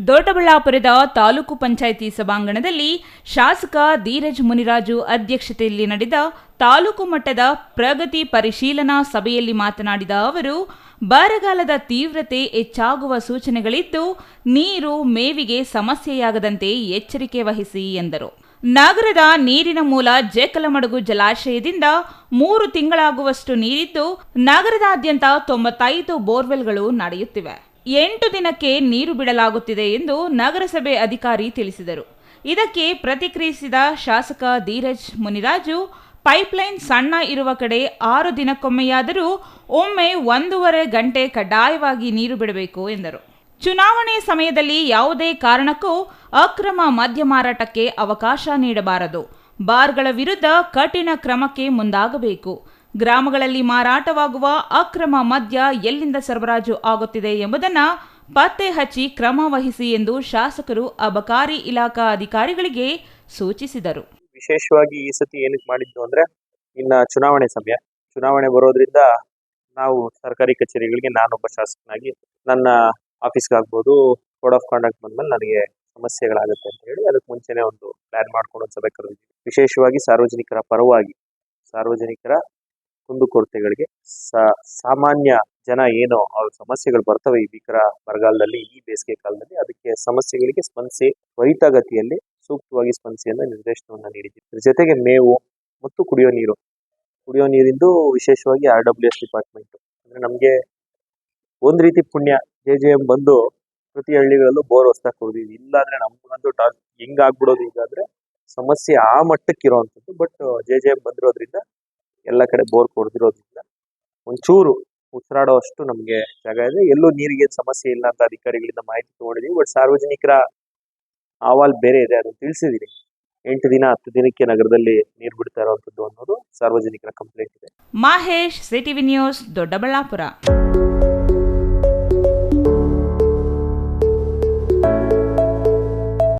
ದೊಡ್ಡಬಳ್ಳಾಪುರದ ತಾಲೂಕು ಪಂಚಾಯಿತಿ ಸಭಾಂಗಣದಲ್ಲಿ ಶಾಸಕ ಧೀರಜ್ ಮುನಿರಾಜು ಅಧ್ಯಕ್ಷತೆಯಲ್ಲಿ ನಡೆದ ತಾಲೂಕು ಮಟ್ಟದ ಪ್ರಗತಿ ಪರಿಶೀಲನಾ ಸಭೆಯಲ್ಲಿ ಮಾತನಾಡಿದ ಅವರು, ಬರಗಾಲದ ತೀವ್ರತೆ ಹೆಚ್ಚಾಗುವ ಸೂಚನೆಗಳಿದ್ದು ನೀರು, ಮೇವಿಗೆ ಸಮಸ್ಯೆಯಾಗದಂತೆ ಎಚ್ಚರಿಕೆ ವಹಿಸಿ ಎಂದರು. ನಗರದ ನೀರಿನ ಮೂಲ ಜೇಕಲಮಡುಗು ಜಲಾಶಯದಿಂದ 3 ತಿಂಗಳಾಗುವಷ್ಟು ನೀರಿದ್ದು, ನಗರದಾದ್ಯಂತ 95 ಬೋರ್ವೆಲ್ಗಳು ನಡೆಯುತ್ತಿವೆ. 8 ದಿನಕ್ಕೆ ನೀರು ಬಿಡಲಾಗುತ್ತಿದೆ ಎಂದು ನಗರಸಭೆ ಅಧಿಕಾರಿ ತಿಳಿಸಿದರು. ಇದಕ್ಕೆ ಪ್ರತಿಕ್ರಿಯಿಸಿದ ಶಾಸಕ ಧೀರಜ್ ಮುನಿರಾಜು, ಪೈಪ್ಲೈನ್ ಸಣ್ಣ ಇರುವ ಕಡೆ 6 ದಿನಕ್ಕೊಮ್ಮೆಯಾದರೂ ಒಮ್ಮೆ 1.5 ಗಂಟೆ ಕಡ್ಡಾಯವಾಗಿ ನೀರು ಬಿಡಬೇಕು ಎಂದರು. ಚುನಾವಣೆ ಸಮಯದಲ್ಲಿ ಯಾವುದೇ ಕಾರಣಕ್ಕೂ ಅಕ್ರಮ ಮದ್ಯ ಮಾರಾಟಕ್ಕೆ ಅವಕಾಶ ನೀಡಬಾರದು. ಬಾರ್ಗಳ ವಿರುದ್ಧ ಕಠಿಣ ಕ್ರಮಕ್ಕೆ ಮುಂದಾಗಬೇಕು. ಗ್ರಾಮಗಳಲ್ಲಿ ಮಾರಾಟವಾಗುವ ಅಕ್ರಮ ಮದ್ಯ ಎಲ್ಲಿಂದ ಸರಬರಾಜು ಆಗುತ್ತಿದೆ ಎಂಬುದನ್ನು ಪತ್ತೆ ಹಚ್ಚಿ ಕ್ರಮ ವಹಿಸಿ ಎಂದು ಶಾಸಕರು ಅಬಕಾರಿ ಇಲಾಖಾ ಅಧಿಕಾರಿಗಳಿಗೆ ಸೂಚಿಸಿದರು. ವಿಶೇಷವಾಗಿ ಈ ಸತಿ ಏನಕ್ಕೆ ಮಾಡಿದ್ದು ಅಂದ್ರೆ, ಇನ್ನ ಚುನಾವಣೆ ಬರೋದ್ರಿಂದ ನಾವು ಸರ್ಕಾರಿ ಕಚೇರಿಗಳಿಗೆ ನಾನೊಬ್ಬ ಶಾಸಕನಾಗಿ ನನ್ನ ಆಫೀಸ್ಗೆ ಆಗ್ಬೋದು, ಕೋಡ್ ಆಫ್ ಕಾಂಡಕ್ಟ್ ಬಂದ್ಮೇಲೆ ನನಗೆ ಸಮಸ್ಯೆಗಳಾಗುತ್ತೆ ಅಂತ ಹೇಳಿ ಅದಕ್ಕೆ ಮುಂಚೆನೆ ಒಂದು ಪ್ಲಾನ್ ಮಾಡ್ಕೊಂಡು ಒಂದು ಸಭೆ ಕರೆದಿದ್ವಿ. ವಿಶೇಷವಾಗಿ ಸಾರ್ವಜನಿಕರ ಪರವಾಗಿ, ಸಾರ್ವಜನಿಕರ ಕುಂದುಕೊರತೆಗಳಿಗೆ, ಸಾಮಾನ್ಯ ಜನ ಏನೋ ಅವ್ರ ಸಮಸ್ಯೆಗಳು ಬರ್ತವೆ ಈ ಭೀಕರ ಬರಗಾಲದಲ್ಲಿ, ಈ ಬೇಸಿಗೆ ಕಾಲದಲ್ಲಿ, ಅದಕ್ಕೆ ಸಮಸ್ಯೆಗಳಿಗೆ ಸ್ಪಂದಿಸಿ ತ್ವರಿತಗತಿಯಲ್ಲಿ ಸೂಕ್ತವಾಗಿ ಸ್ಪಂದಿಸಿಯನ್ನು ನಿರ್ದೇಶನವನ್ನು ನೀಡಿದ್ದೀವಿ. ಇದ್ರ ಜೊತೆಗೆ ಮೇವು ಮತ್ತು ಕುಡಿಯೋ ನೀರಿಂದು ವಿಶೇಷವಾಗಿ RWS ಡಿಪಾರ್ಟ್ಮೆಂಟ್ ಅಂದ್ರೆ ನಮ್ಗೆ ಒಂದ್ ರೀತಿ ಪುಣ್ಯ. JJM ಬಂದು ಪ್ರತಿ ಹಳ್ಳಿಗಳಲ್ಲೂ ಬೋರ್ ಹೊಸ್ದಾಗಿ ಕೊಡ್ತೀವಿ. ಇಲ್ಲ ಅಂದ್ರೆ ನಮ್ಗಂತೂ ಹೆಂಗ್ ಆಗ್ಬಿಡೋದು ಈಗ ಅಂದ್ರೆ ಸಮಸ್ಯೆ ಆ ಮಟ್ಟಕ್ಕೆ ಇರೋವಂಥದ್ದು. ಬಟ್ JJM ಬಂದಿರೋದ್ರಿಂದ ಎಲ್ಲ ಕಡೆ ಬೋರ್ ಕೊಡ್ದಿರೋದ್ರಿಂದ ಒಂಚೂರು ಉಸಿರಾಡೋ ಅಷ್ಟು ನಮ್ಗೆ ಜಾಗ ಇದೆ. ಎಲ್ಲೂ ನೀರಿಗೆ ಸಮಸ್ಯೆ ಇಲ್ಲ ಅಂತ ಅಧಿಕಾರಿಗಳಿಂದ ಮಾಹಿತಿ ತಗೊಂಡಿದೀವಿ. ಬಟ್ ಸಾರ್ವಜನಿಕರ ಅಹವಾಲ್ ಬೇರೆ ಇದೆ, ಅದನ್ನು ತಿಳಿಸಿದೀನಿ. 8 ದಿನ 10 ದಿನಕ್ಕೆ ನಗರದಲ್ಲಿ ನೀರು ಬಿಡ್ತಾ ಇರುವಂತದ್ದು ಅನ್ನೋದು ಸಾರ್ವಜನಿಕರ ಕಂಪ್ಲೇಂಟ್ ಇದೆ. Mahesh, CTV news, Doddaballapura.